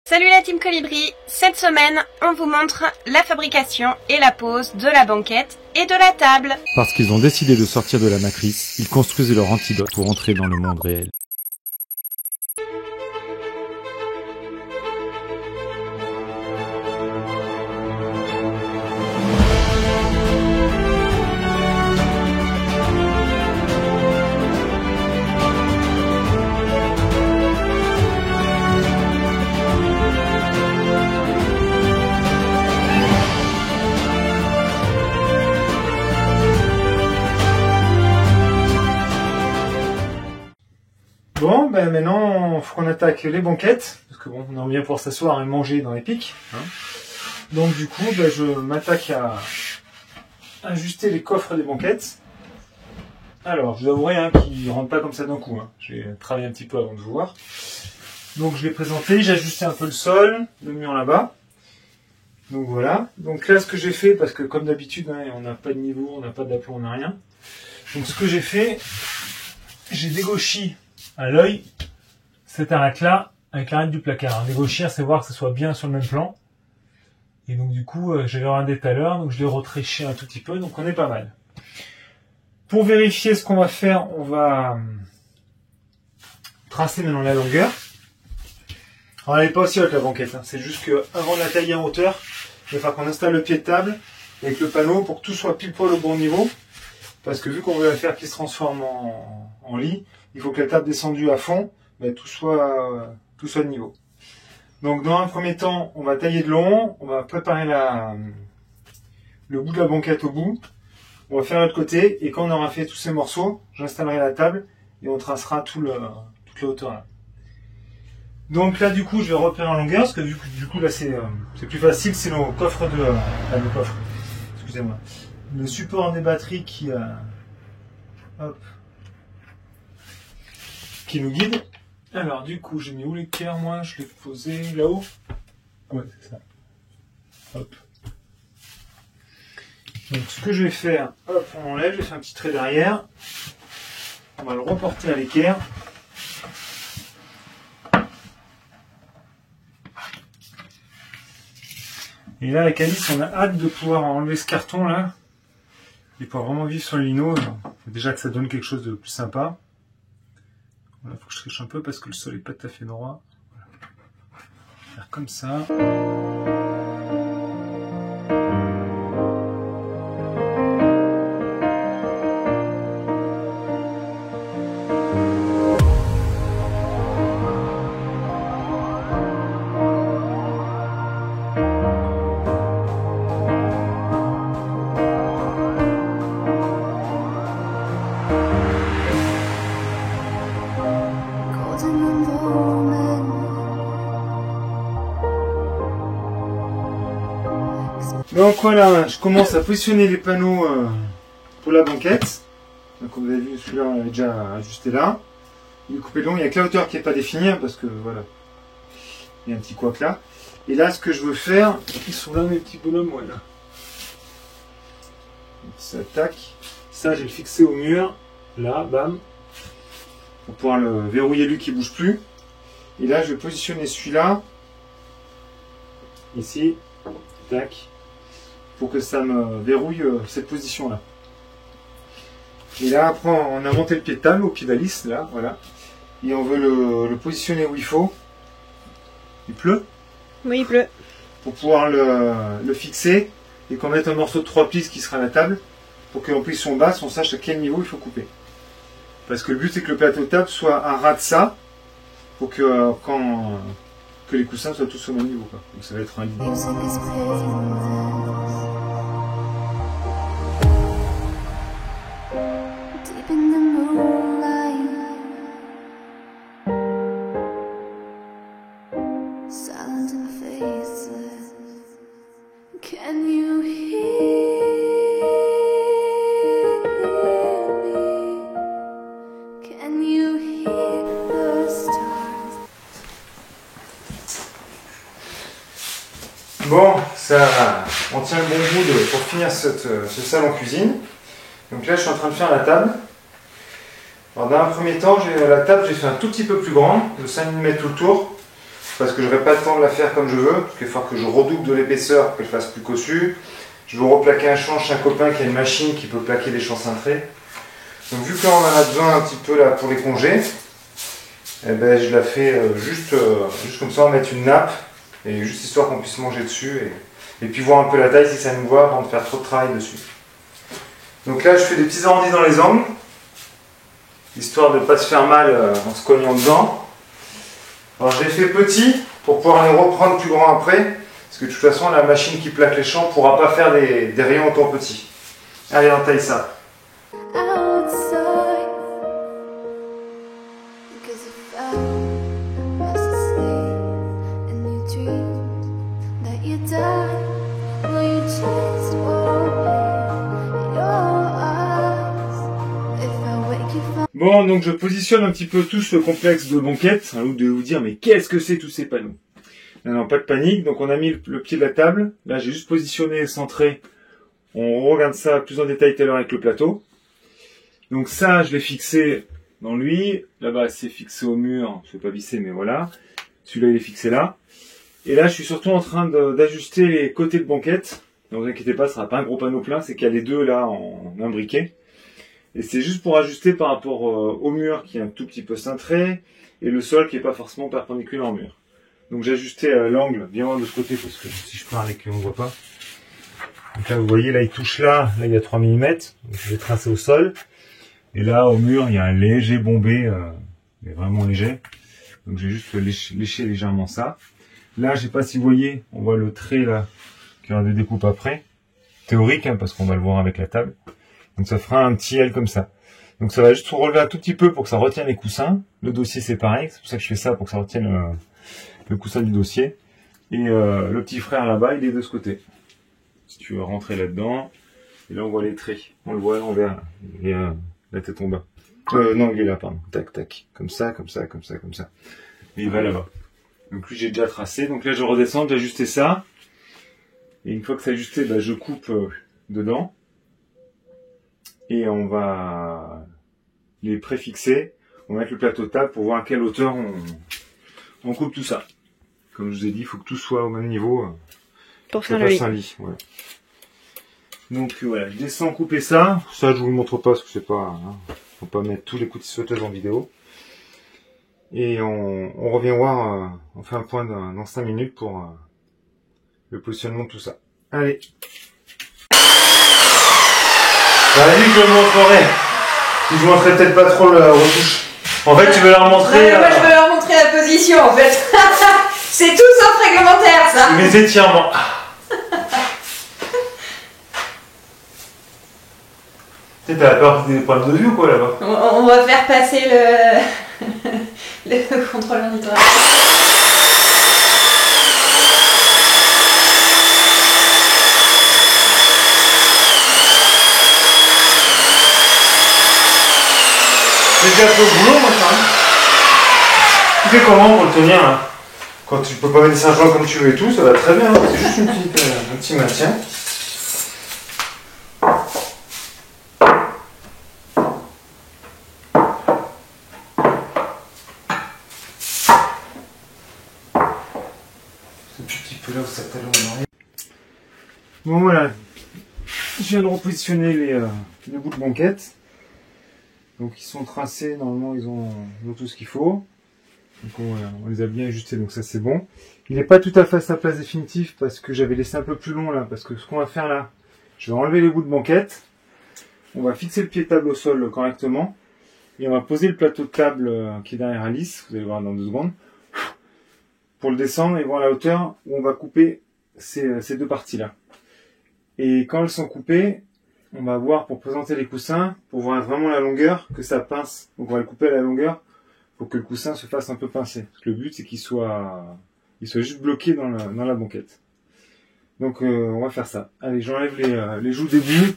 Salut la team Colibri, cette semaine on vous montre la fabrication et la pose de la banquette et de la table. Parce qu'ils ont décidé de sortir de la matrice, ils construisent leur antidote pour entrer dans le monde réel. Bon, ben maintenant, il faut qu'on attaque les banquettes, parce que bon, on aimerait bien pouvoir s'asseoir et manger dans les pics. Hein. Donc du coup, ben, je m'attaque à ajuster les coffres des banquettes. Alors, je vous avouerai hein, qu'ils ne rentrent pas comme ça d'un coup. Hein. J'ai travaillé un petit peu avant de vous voir. Donc je l'ai présenté, j'ai ajusté un peu le sol, le mur là-bas. Donc voilà. Donc là, ce que j'ai fait, parce que comme d'habitude, hein, on n'a pas de niveau, on n'a pas d'aplomb, on n'a rien. Donc ce que j'ai fait, j'ai dégauchi à l'œil cette arête-là avec l'arête du placard. Dégauchir, c'est voir que ce soit bien sur le même plan. Et donc du coup, j'avais regardé tout à l'heure, donc je l'ai retréché un tout petit peu, donc on est pas mal. Pour vérifier ce qu'on va faire, on va tracer maintenant la longueur. Alors elle n'est pas aussi haute la banquette, hein. C'est juste que avant de la tailler en hauteur, il va falloir qu'on installe le pied de table avec le panneau pour que tout soit pile poil au bon niveau. Parce que vu qu'on veut la faire qui se transforme en lit, il faut que la table descendue à fond, ben, tout soit de niveau. Donc dans un premier temps, on va tailler de long, on va préparer le bout de la banquette au bout, on va faire l'autre côté, et quand on aura fait tous ces morceaux, j'installerai la table et on tracera toute la hauteur là. Donc là du coup je vais repérer en longueur, parce que du coup là c'est plus facile, c'est nos coffres le coffre, excusez-moi. Le support des batteries qui nous guide. Alors du coup j'ai mis où l'équerre moi, je l'ai posé là-haut. Ouais c'est ça. Hop. Donc ce que je vais faire, hop on enlève, je vais faire un petit trait derrière. On va le reporter à l'équerre. Et là avec Alice on a hâte de pouvoir enlever ce carton là. Et pour vraiment vivre sur le lino, il faut déjà que ça donne quelque chose de plus sympa. Voilà, faut que je triche un peu parce que le sol est pas tout à fait droit. Voilà. Faire comme ça. Donc voilà, je commence à positionner les panneaux pour la banquette. Donc comme vous avez vu, celui-là on l'avait déjà ajusté là. Il est coupé long, il n'y a que la hauteur qui n'est pas définie, hein, parce que voilà, il y a un petit couac là. Et là ce que je veux faire, ils sont là mes petits bonhommes, voilà. Ça tac, ça je vais le fixer au mur, là, bam. Pour pouvoir le verrouiller lui qui ne bouge plus. Et là je vais positionner celui-là, ici, tac. Pour que ça me verrouille cette position là. Et là après on a monté le pied de table au pied d'Alice là, voilà. Et on veut le positionner où il faut. Il pleut? Oui, il pleut. Pour pouvoir le fixer et qu'on mette un morceau de 3 plis qui sera à la table pour qu'en position basse on sache à quel niveau il faut couper. Parce que le but c'est que le plateau de table soit à ras de ça pour que que les coussins soient tous au même niveau quoi. Donc ça va être un lit. Bon, ça, on tient le bon bout pour finir ce salon cuisine. Donc là, je suis en train de faire la table. Alors dans un premier temps, la table, j'ai fait un tout petit peu plus grande, de 5 mm tout le tour, parce que je n'aurai pas le temps de la faire comme je veux, parce qu'il va falloir que je redouble de l'épaisseur pour qu'elle fasse plus cossu. Je veux replaquer un champ chez un copain qui a une machine qui peut plaquer des champs cintrés. Donc vu qu'on en a besoin un petit peu là pour les congés, eh ben, je la fais juste comme ça, on va mettre une nappe, et juste histoire qu'on puisse manger dessus, et puis voir un peu la taille si ça nous va avant de faire trop de travail dessus. Donc là je fais des petits arrondis dans les angles, histoire de ne pas se faire mal en se cognant dedans. Alors je les fais petits pour pouvoir les reprendre plus grands après, parce que de toute façon la machine qui plaque les champs ne pourra pas faire des rayons autant petits. Allez, on taille ça. Bon, donc je positionne un petit peu tout ce complexe de banquettes. Vous devez vous dire, mais qu'est-ce que c'est tous ces panneaux? Non, pas de panique. Donc on a mis le pied de la table. Là, j'ai juste positionné et centré. On regarde ça plus en détail tout à l'heure avec le plateau. Donc ça, je l'ai fixé dans lui. Là-bas, c'est fixé au mur. Je ne vais pas visser, mais voilà. Celui-là, il est fixé là. Et là, je suis surtout en train d'ajuster les côtés de banquette. Ne vous inquiétez pas, ce sera pas un gros panneau plein. C'est qu'il y a les deux là en imbriqué. Et c'est juste pour ajuster par rapport au mur qui est un tout petit peu cintré et le sol qui est pas forcément perpendiculaire au mur. Donc j'ai ajusté l'angle bien loin de ce côté parce que si je parle et qu'on ne voit pas. Donc là vous voyez, là il touche là il y a 3 mm, donc je vais tracer au sol. Et là au mur il y a un léger bombé, mais vraiment léger. Donc j'ai juste léché légèrement ça. Là je sais pas si vous voyez, on voit le trait là qui aura des découpes après. Théorique hein, parce qu'on va le voir avec la table. Donc ça fera un petit L comme ça. Donc ça va juste relever un tout petit peu pour que ça retienne les coussins. Le dossier c'est pareil, c'est pour ça que je fais ça, pour que ça retienne le coussin du dossier. Et le petit frère là-bas, il est de ce côté. Si tu veux rentrer là-dedans, et là on voit les traits. On le voit à l'envers, il est la tête en bas. Non, il est là, pardon. Tac, tac. Comme ça, comme ça, comme ça, comme ça. Et il va là-bas. Donc lui j'ai déjà tracé. Donc là je redescends, j'ai ajusté ça. Et une fois que c'est ajusté, bah, je coupe dedans. Et on va les préfixer. On va mettre le plateau de table pour voir à quelle hauteur on coupe tout ça. Comme je vous ai dit, il faut que tout soit au même niveau. Pour faire le lit. Ouais. Donc voilà, je descends couper ça. Ça je vous le montre pas parce que c'est pas... Hein, faut pas mettre tous les coups de sauteuse en vidéo. Et on revient voir, on fait un point dans 5 minutes pour le positionnement de tout ça. Allez. À la limite, je le montrerai. Je vous montrerai peut-être pas trop la retouche. En fait, tu veux leur montrer... Moi, je veux leur montrer la position, en fait. C'est tout sauf réglementaire, ça. Mes étirements. Tu sais, t'as peur des problèmes de vue ou quoi, là-bas? On va faire passer le contrôle moniteur. C'est déjà un peu au boulot, moi, ça. Tu fais comment pour le tenir, là? Quand tu peux pas mettre des joints comme tu veux et tout, ça va très bien. Hein. C'est juste un petit maintien. Ce petit peu là où ça talonne en arrière. Bon, voilà. Je viens de repositionner les bouts de banquette. Donc ils sont tracés, normalement ils ont tout ce qu'il faut. Donc on les a bien ajustés, donc ça c'est bon. Il n'est pas tout à fait à sa place définitive parce que j'avais laissé un peu plus long là. Parce que ce qu'on va faire là, je vais enlever les bouts de banquette. On va fixer le pied de table au sol correctement. Et on va poser le plateau de table qui est derrière Alice, vous allez voir dans 2 secondes. Pour le descendre et voir la hauteur où on va couper ces deux parties là. Et quand elles sont coupées, on va voir pour présenter les coussins, pour voir vraiment la longueur, que ça pince. Donc on va le couper à la longueur pour que le coussin se fasse un peu pincer. Parce que le but c'est qu'il soit juste bloqué dans la banquette. Donc on va faire ça. Allez, j'enlève les joues des bouts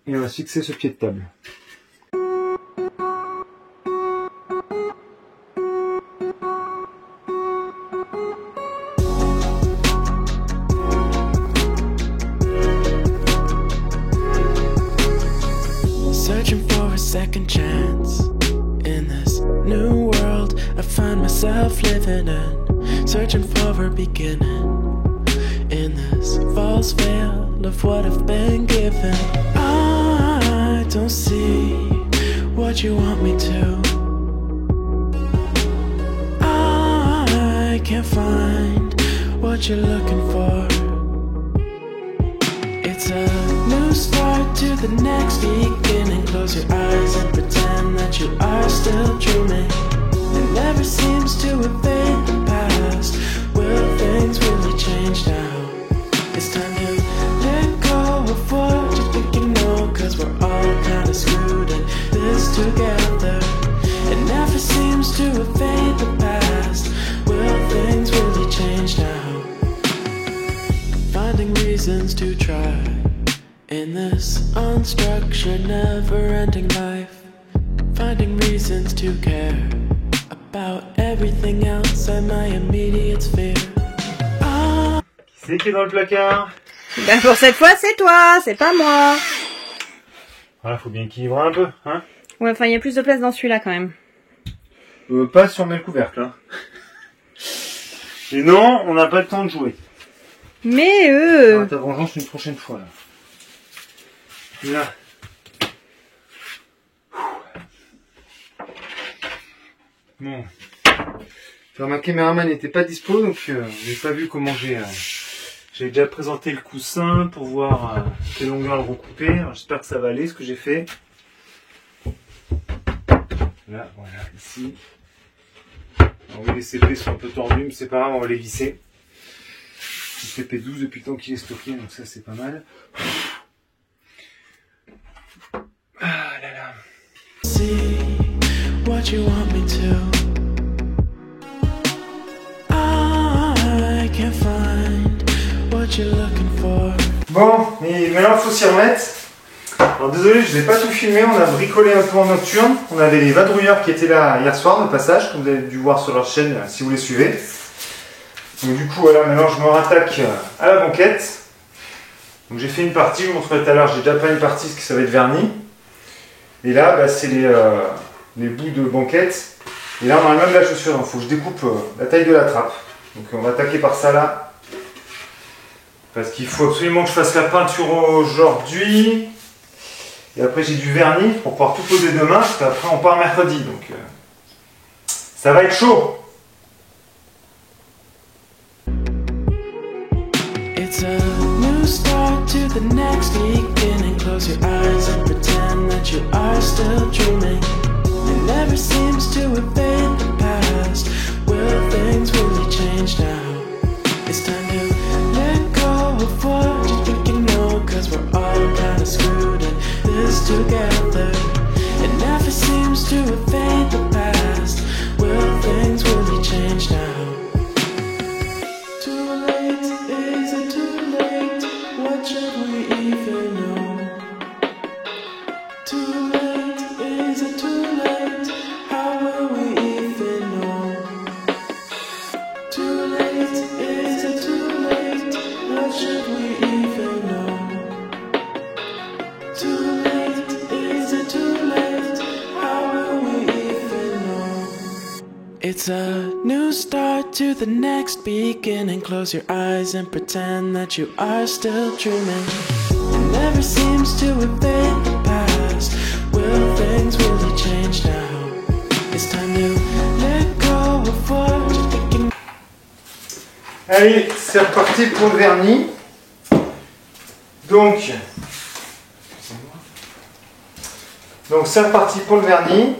et on va fixer ce pied de table. Searching for a second chance in this new world. I find myself myself living in, searching for a beginning in this false veil of what I've been given. I don't see what you want me to. I can't find what you're looking for. It's a new start to the next beginning. Close your eyes and pretend that you are still dreaming. It never seems to evade the past. Will things really change now? It's time to let go of what you think you know, cause we're all kinda screwed in this together. It never seems to evade the past. Will things really change now? Finding reasons to try in this unstructured, never-ending life. Finding reasons to care about everything outside my immediate sphere. C'est qui est dans le placard? Ben pour cette fois, c'est toi, c'est pas moi. Voilà, faut bien qu'il livre un peu, hein. Ouais, enfin, il y a plus de place dans celui-là quand même. Pas si on met le couvercle, hein. Et non, on n'a pas le temps de jouer. Mais Ta vengeance une prochaine fois, là. Là. Bon. Alors, ma caméraman n'était pas dispo, donc j'ai pas vu comment j'ai déjà présenté le coussin pour voir quelle longueur le recouper. Alors, j'espère que ça va aller ce que j'ai fait. Là, voilà, ici. Alors, oui, les CP sont un peu tordus, mais c'est pas grave, on va les visser. Le CP12 depuis le temps qu'il est stocké, donc ça c'est pas mal. Ah là là. See what you want me to. I can't find what you're looking for. Bon, mais maintenant il faut s'y remettre. Alors désolé, je n'ai pas tout filmé, on a bricolé un peu en nocturne. On avait les vadrouilleurs qui étaient là hier soir de passage, comme vous avez dû voir sur leur chaîne si vous les suivez. Donc du coup voilà, maintenant je me rattaque à la banquette. Donc j'ai fait une partie, je vous montrerai tout à l'heure, j'ai déjà pas une partie parce que ça va être verni. Et là bah, c'est les bouts de banquette. Et là on a même la chaussure, donc il faut que je découpe la taille de la trappe. Donc on va attaquer par ça là. Parce qu'il faut absolument que je fasse la peinture aujourd'hui. Et après j'ai du vernis pour pouvoir tout poser demain, parce qu'après on part mercredi. Donc ça va être chaud. It's a new start to the next beginning. Close your eyes and pretend that you are still dreaming. It never seems to evade the past. Will things really change now? It's time to let go of what you think you know, cause we're all kinda screwed in this together. It never seems to evade the past. Will things really change now? Too late, is it too late? What should we even know? Too late, is it too late? How will we even know? Too late, is it too late? What should we even know? Too late, is it too late? How will we even know? It's a new start to the next beginning. Close your eyes and pretend that you are still dreaming. It never seems to evade the past. Will things really change now? It's time to let go of what you're thinking. Allez, c'est reparti pour le vernis. Donc c'est reparti pour le vernis.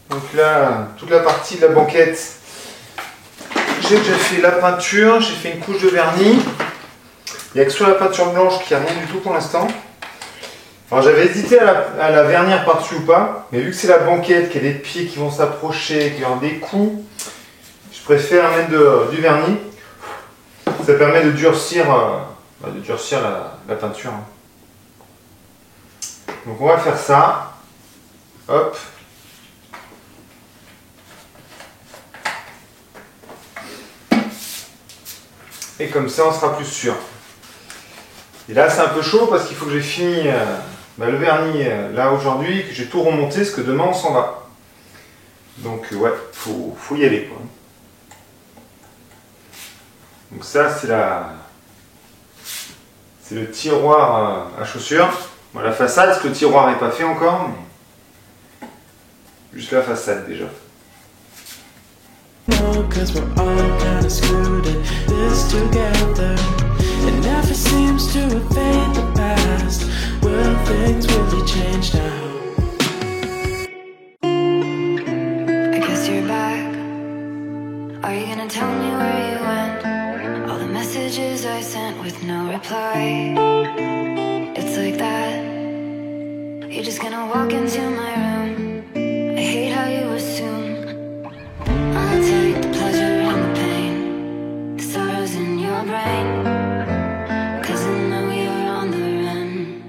Donc là, toute la partie de la banquette, j'ai déjà fait la peinture, j'ai fait une couche de vernis. Il n'y a que sur la peinture blanche qu'il n'y a rien du tout pour l'instant. Alors j'avais hésité à la vernir par-dessus ou pas, mais vu que c'est la banquette, qu'il y a des pieds qui vont s'approcher, qu'il y aura des coups, je préfère mettre du vernis. Ça permet de durcir, la peinture. Donc on va faire ça. Hop. Et comme ça on sera plus sûr. Et là c'est un peu chaud parce qu'il faut que j'ai fini le vernis là aujourd'hui, que j'ai tout remonté, parce que demain on s'en va. Donc ouais, faut y aller quoi. Donc ça, c'est le tiroir à chaussures. Bon, la façade, parce que le tiroir n'est pas fait encore, mais juste la façade déjà. No, 'cause we're all kinda screwed at this together. It never seems to evade the past. Will things really change now? I guess you're back. Are you gonna tell me where you went? All the messages I sent with no reply. It's like that. You're just gonna walk into my room. I hate how you assume I'll take the pleasure and the pain, the sorrows in your brain, 'cause I know you're on the run.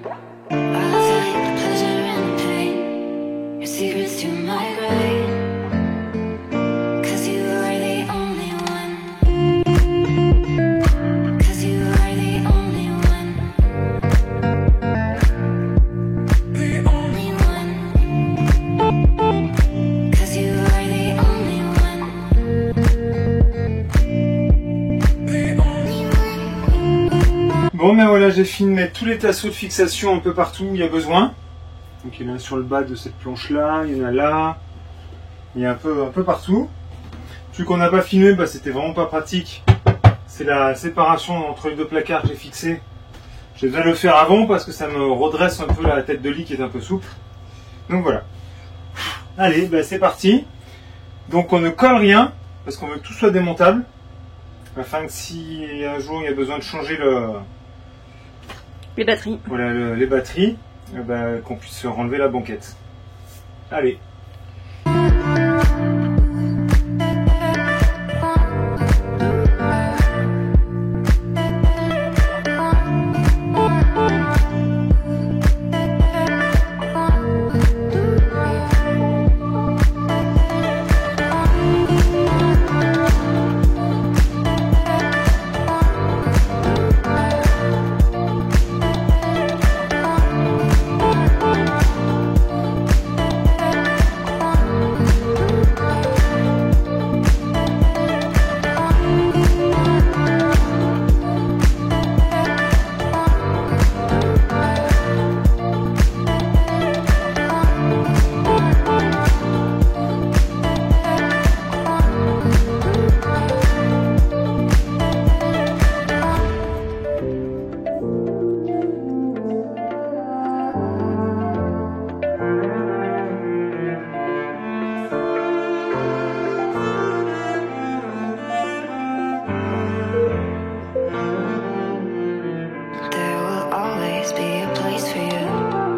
I'll take the pleasure and the pain, your secrets to my grave, 'cause you are the only one, 'cause you are the only one, the only one, 'cause you are the only one, the only one. Bon, ben voilà, j'ai fini de mettre tous les tasseaux de fixation un peu partout où il y a besoin. Donc il y en a sur le bas de cette planche-là, il y en a là, il y a un peu partout. Celui qu'on n'a pas filmé, bah, c'était vraiment pas pratique. C'est la séparation entre les deux placards que j'ai fixé. J'ai besoin de le faire avant parce que ça me redresse un peu la tête de lit qui est un peu souple. Donc voilà. Allez, bah, c'est parti. Donc on ne colle rien parce qu'on veut que tout soit démontable. Afin que si un jour il y a besoin de changer Les batteries. voilà, les batteries, qu'on puisse renlever la banquette. Allez. There will always be a place for you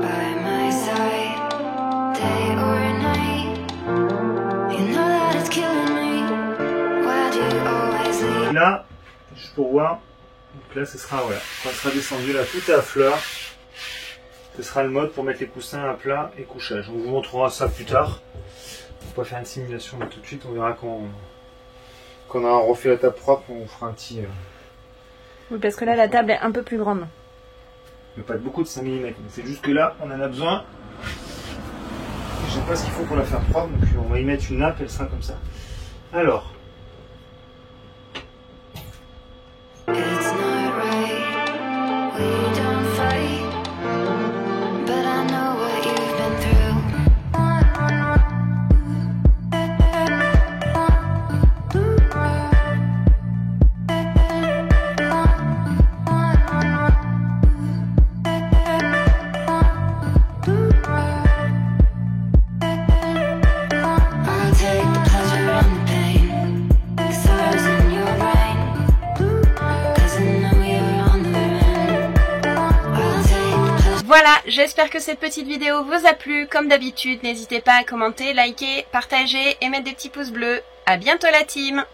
by my side, day or night. You know that it's killing me. Why do you always leave? Là, juste pour voir, donc là ce sera, voilà, quand ce sera descendu là, tout est à fleur. Ce sera le mode pour mettre les coussins à plat et couchage. On vous montrera ça plus tard. On va pas faire une simulation là tout de suite, on verra quand on aura refait la table propre, on fera un petit... Oui, parce que là, la table est un peu plus grande. Mais pas de beaucoup de 5 mm, mais c'est juste que là, on en a besoin. Je sais pas ce qu'il faut pour la faire propre, donc on va y mettre une nappe, elle sera comme ça. Alors, It's not right. We don't fight, but I know what you've been through. I'll take the pleasure and the pain, the sorrows in your brain, 'cause I know you're on the run. I'll take the pleasure. Voilà, j'espère que cette petite vidéo vous a plu. Comme d'habitude, n'hésitez pas à commenter, liker, partager et mettre des petits pouces bleus. À bientôt la team!